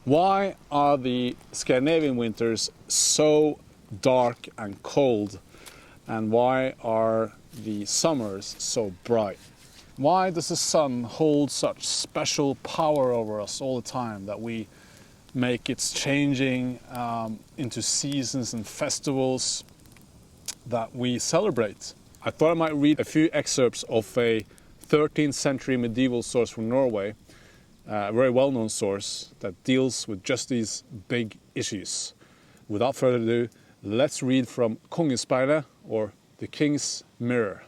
Why are the Scandinavian winters so dark and cold? And why are the summers so bright? Why does the sun hold such special power over us all the time that we make its changing into seasons and festivals that we celebrate? I thought I might read a few excerpts of a 13th century medieval source from Norway, a very well-known source that deals with just these big issues. Without further ado, let's read from Kongespeilet, or the King's Mirror.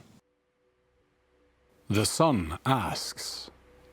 The sun asks,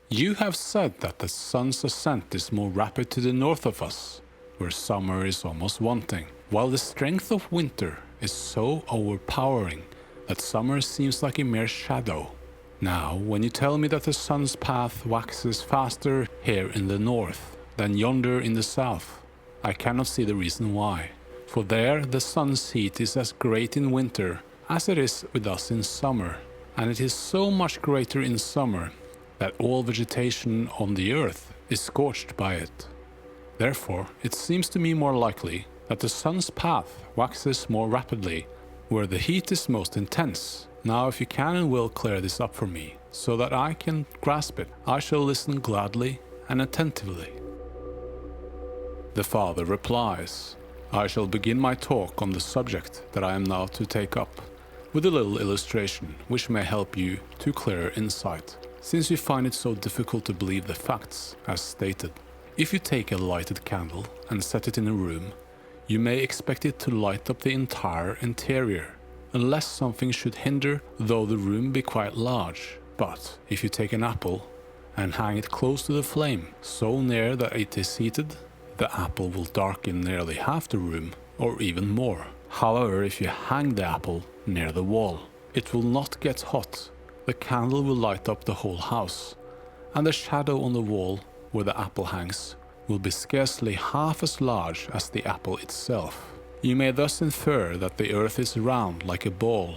"You have said that the sun's ascent is more rapid to the north of us, where summer is almost wanting, while the strength of winter is so overpowering that summer seems like a mere shadow. Now, when you tell me that the sun's path waxes faster here in the north than yonder in the south, I cannot see the reason why. For there the sun's heat is as great in winter as it is with us in summer, and it is so much greater in summer that all vegetation on the earth is scorched by it. Therefore, it seems to me more likely that the sun's path waxes more rapidly where the heat is most intense. Now, if you can and will clear this up for me, so that I can grasp it, I shall listen gladly and attentively." The father replies, "I shall begin my talk on the subject that I am now to take up, with a little illustration which may help you to clearer insight, since you find it so difficult to believe the facts as stated. If you take a lighted candle and set it in a room, you may expect it to light up the entire interior, unless something should hinder, though the room be quite large. But if you take an apple and hang it close to the flame, so near that it is heated, the apple will darken nearly half the room, or even more. However, if you hang the apple near the wall, it will not get hot. The candle will light up the whole house, and the shadow on the wall where the apple hangs will be scarcely half as large as the apple itself. You may thus infer that the earth is round like a ball,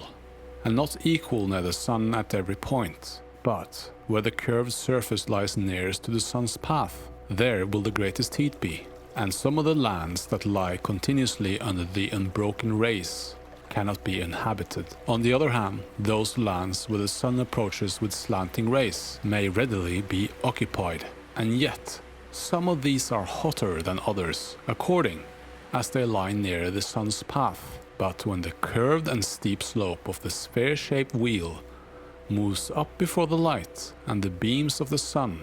and not equal near the sun at every point, but where the curved surface lies nearest to the sun's path, there will the greatest heat be, and some of the lands that lie continuously under the unbroken rays cannot be inhabited. On the other hand, those lands where the sun approaches with slanting rays may readily be occupied, and yet some of these are hotter than others, according as they lie near the sun's path. But when the curved and steep slope of the sphere-shaped wheel moves up before the light and the beams of the sun,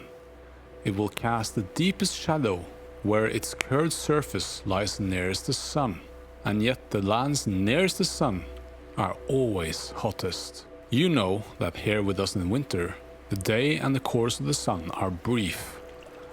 it will cast the deepest shadow where its curved surface lies nearest the sun, and yet the lands nearest the sun are always hottest. You know that here with us in winter, the day and the course of the sun are brief,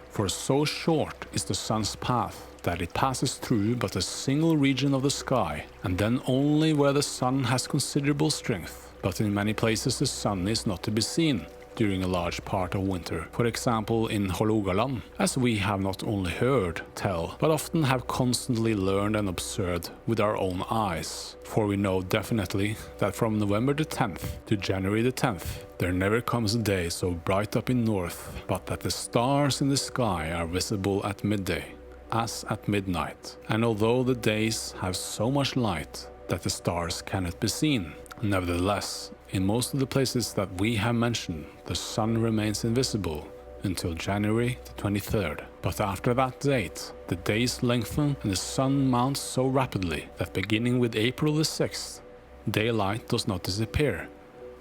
for so short is the sun's path that it passes through but a single region of the sky, and then only where the sun has considerable strength. But in many places the sun is not to be seen during a large part of winter. For example, in Hålogaland, as we have not only heard tell, but often have constantly learned and observed with our own eyes. For we know definitely that from November the 10th to January the 10th, there never comes a day so bright up in north, but that the stars in the sky are visible at midday, as at midnight. And although the days have so much light that the stars cannot be seen, nevertheless, in most of the places that we have mentioned, the sun remains invisible until January the 23rd. But after that date, the days lengthen and the sun mounts so rapidly that beginning with April the 6th, daylight does not disappear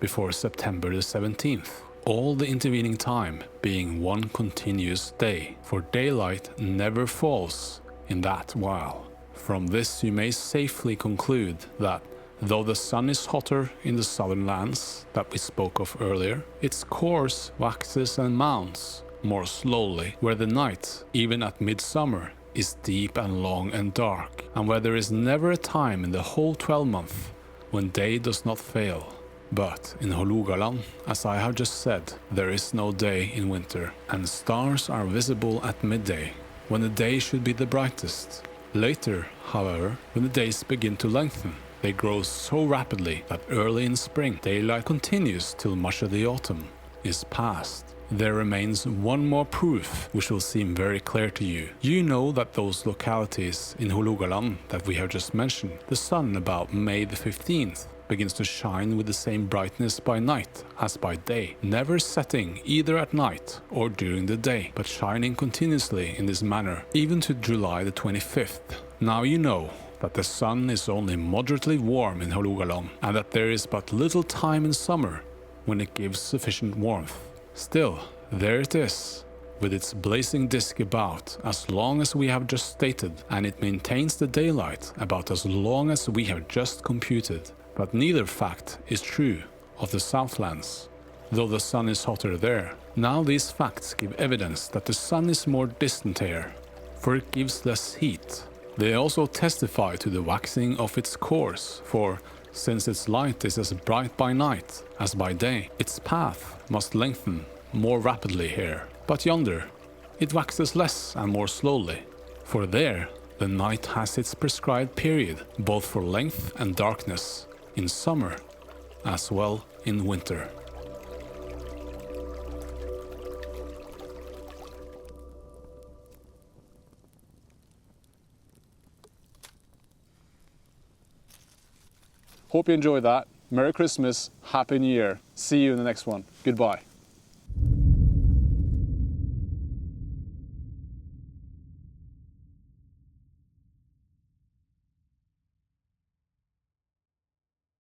before September the 17th. All the intervening time being one continuous day, for daylight never falls in that while. From this you may safely conclude that though the sun is hotter in the southern lands that we spoke of earlier, its course waxes and mounts more slowly, where the night, even at midsummer, is deep and long and dark, and where there is never a time in the whole 12-month when day does not fail. But in Hålogaland, as I have just said, there is no day in winter, and stars are visible at midday, when the day should be the brightest. Later, however, when the days begin to lengthen, they grow so rapidly that early in spring, daylight continues till much of the autumn is past. There remains one more proof which will seem very clear to you. You know that those localities in Hålogaland that we have just mentioned, the sun about May the 15th begins to shine with the same brightness by night as by day, never setting either at night or during the day, but shining continuously in this manner, even to July the 25th. Now you know that the sun is only moderately warm in Hålogaland, and that there is but little time in summer when it gives sufficient warmth. Still, there it is, with its blazing disk about as long as we have just stated, and it maintains the daylight about as long as we have just computed. But neither fact is true of the Southlands, though the sun is hotter there. Now these facts give evidence that the sun is more distant here, for it gives less heat. They also testify to the waxing of its cores, for since its light is as bright by night as by day, its path must lengthen more rapidly here. But yonder, it waxes less and more slowly, for there the night has its prescribed period, both for length and darkness, in summer as well in winter. Hope you enjoyed that. Merry Christmas, Happy New Year. See you in the next one. Goodbye.